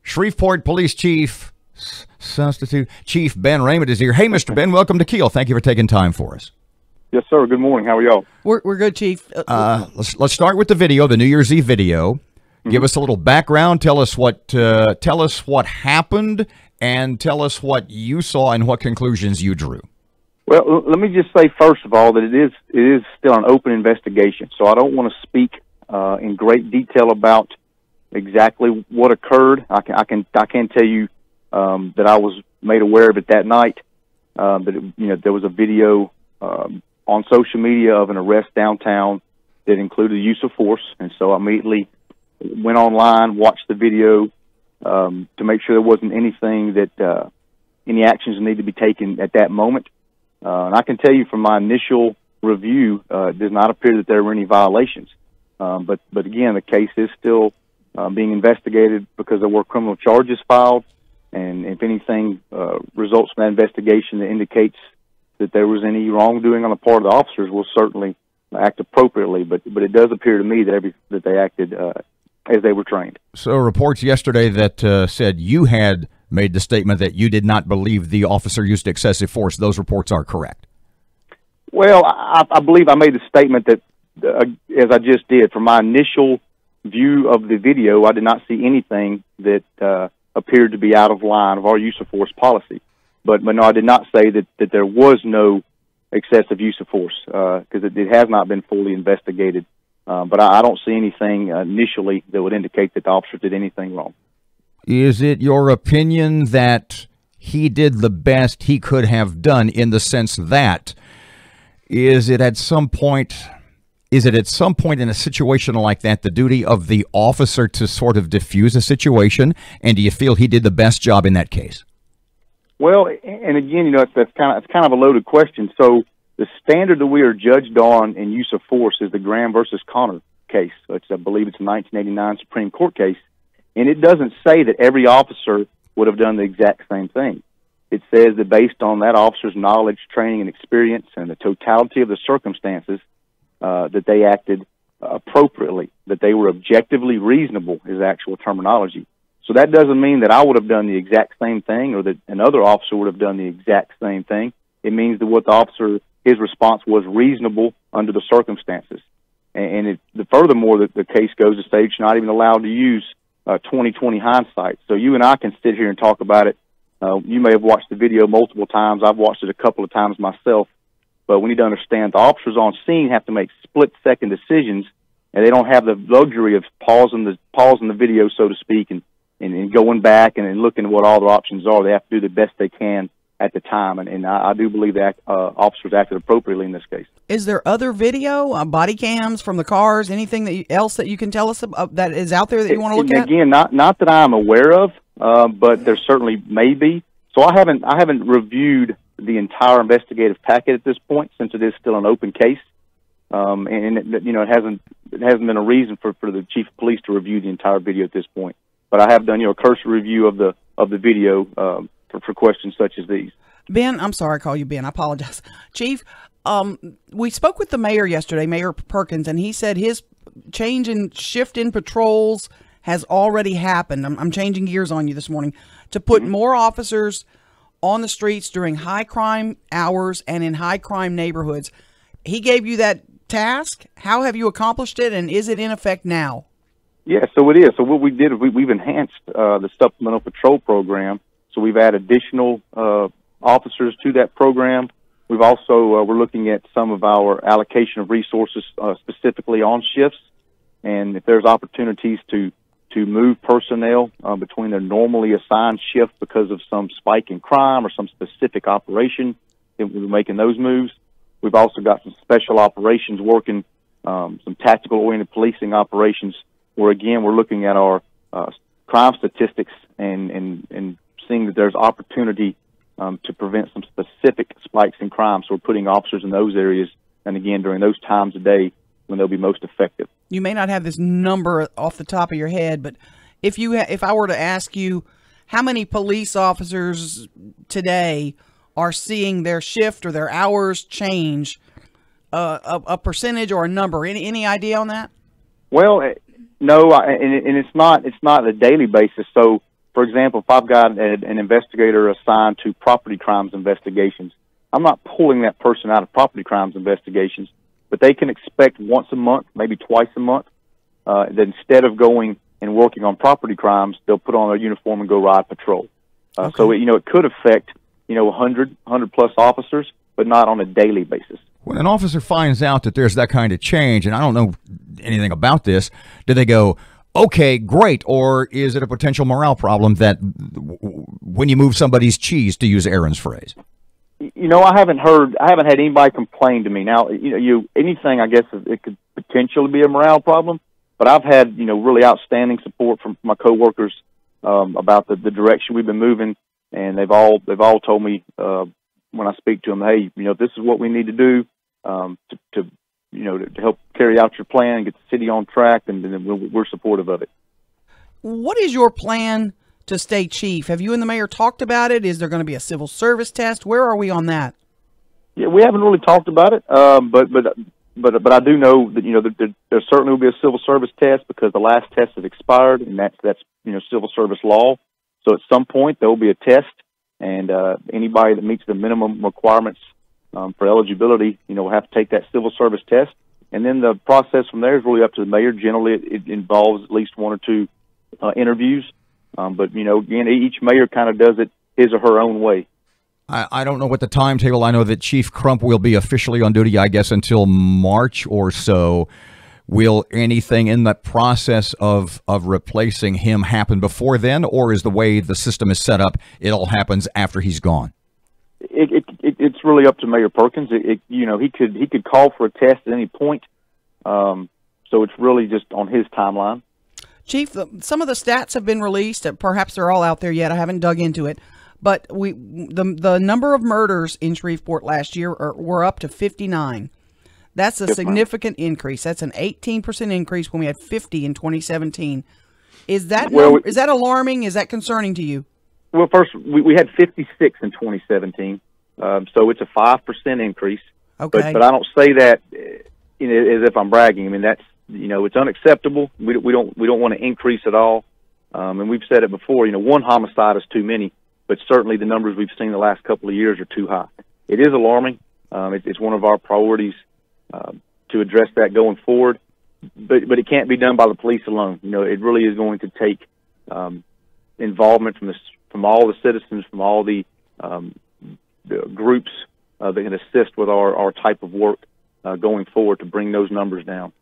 Shreveport Police Chief, Substitute Chief Ben Raymond is here. Hey, Mr. Ben, welcome to KEEL. Thank you for taking time for us. Yes, sir. Good morning. How are y'all? We're good, Chief. Let's start with the video, the New Year's Eve video. Mm-hmm. Give us a little background. Tell us what happened, and tell us what you saw and what conclusions you drew. Well, let me just say first of all that it is still an open investigation, so I don't want to speak in great detail about exactly what occurred. I can tell you that I was made aware of it that night. That there was a video on social media of an arrest downtown that included the use of force, and so I immediately went online, watched the video to make sure there wasn't anything that any actions needed to be taken at that moment. And I can tell you from my initial review, it does not appear that there were any violations. But again, the case is still being investigated because there were criminal charges filed, and if anything results from that investigation that indicates that there was any wrongdoing on the part of the officers, we'll certainly act appropriately. But it does appear to me that they acted as they were trained. So reports yesterday that said you had made the statement that you did not believe the officer used excessive force. Those reports are correct. Well, I believe I made the statement that, as I just did, from my initial view of the video, I did not see anything that appeared to be out of line of our use of force policy. But no, I did not say that there was no excessive use of force because it has not been fully investigated. But I don't see anything initially that would indicate that the officer did anything wrong. Is it your opinion that he did the best he could have done, in the sense that is it at some point in a situation like that the duty of the officer to sort of diffuse a situation, and do you feel he did the best job in that case? Well, and again, it's kind of a loaded question. So the standard that we are judged on in use of force is the Graham versus Connor case. I believe it's a 1989 Supreme Court case. And it doesn't say that every officer would have done the exact same thing. It says that based on that officer's knowledge, training, and experience and the totality of the circumstances, that they acted appropriately, that they were objectively reasonable is actual terminology. So that doesn't mean that I would have done the exact same thing or that another officer would have done the exact same thing. It means that what the officer, his response was reasonable under the circumstances. And furthermore, the case goes to say you're not even allowed to use 20/20 hindsight. So you and I can sit here and talk about it. You may have watched the video multiple times. I've watched it a couple of times myself. But we need to understand the officers on scene have to make split-second decisions, and they don't have the luxury of pausing the video, so to speak, and going back and looking at what all their options are. They have to do the best they can at the time, and I do believe that officers acted appropriately in this case. Is there other video, body cams from the cars, anything else that you can tell us about that is out there that you want to look at? Again, not that I'm aware of, but there certainly may be. So I haven't reviewed the entire investigative packet at this point, since it is still an open case, and it hasn't been a reason for the chief of police to review the entire video at this point. But I have done a cursory review of the video for questions such as these. Ben, I'm sorry I call you Ben. I apologize. Chief, we spoke with the mayor yesterday, Mayor Perkins, and he said his shift in patrols has already happened. I'm changing gears on you this morning to put more officers on the streets during high crime hours and in high crime neighborhoods. He gave you that task. How have you accomplished it, and is it in effect now? Yeah, so it is. So what we did is we've enhanced the supplemental patrol program. So we've added additional officers to that program. We've also we're looking at some of our allocation of resources specifically on shifts, and if there's opportunities to move personnel between their normally assigned shift because of some spike in crime or some specific operation, then we're making those moves. We've also got some special operations working, some tactical-oriented policing operations, where again we're looking at our crime statistics and seeing that there's opportunity to prevent some specific spikes in crime. So we're putting officers in those areas, and again during those times of day when they'll be most effective. You may not have this number off the top of your head, but if I were to ask you how many police officers today are seeing their shift or their hours change, a percentage or a number, any idea on that? Well, no, and it's not a daily basis. So for example, if I've got an investigator assigned to property crimes investigations, I'm not pulling that person out of property crimes investigations, but they can expect once a month, maybe twice a month, that instead of going and working on property crimes, they'll put on their uniform and go ride patrol. Okay. So, it could affect, 100 plus officers, but not on a daily basis. When an officer finds out that there's that kind of change, and I don't know anything about this, do they go, okay, great, or is it a potential morale problem that when you move somebody's cheese, to use Erin's phrase? I haven't had anybody complain to me. Now, anything, I guess, it could potentially be a morale problem, but I've had, really outstanding support from my coworkers about the direction we've been moving, and they've all told me when I speak to them, hey, this is what we need to do to help carry out your plan, get the city on track, and we're supportive of it. What is your plan to stay chief? Have you and the mayor talked about it? Is there going to be a civil service test? Where are we on that? Yeah, we haven't really talked about it, but I do know that there certainly will be a civil service test because the last test has expired, and that's civil service law. So at some point there will be a test, and anybody that meets the minimum requirements for eligibility, will have to take that civil service test, and then the process from there is really up to the mayor. Generally, it involves at least one or two interviews, but again, each mayor kind of does it his or her own way. I don't know what the timetable. I know that Chief Crump will be officially on duty, I guess, until March or so. Will anything in that process of replacing him happen before then, or is the way the system is set up, it all happens after he's gone? It's really up to Mayor Perkins. He could call for a test at any point, so it's really just on his timeline. Chief, some of the stats have been released. Perhaps they're all out there yet. I haven't dug into it. But the number of murders in Shreveport last year were up to 59. That's a significant increase. That's an 18% increase when we had 50 in 2017. Is that alarming? Is that concerning to you? Well, first, we had 56 in 2017, so it's a 5% increase. Okay. But I don't say that as if I'm bragging. I mean, that's it's unacceptable. We don't want to increase at all. And we've said it before. One homicide is too many. But certainly the numbers we've seen the last couple of years are too high. It is alarming. It's one of our priorities to address that going forward. But it can't be done by the police alone. It really is going to take involvement from all the citizens, from all the groups that can assist with our type of work going forward to bring those numbers down.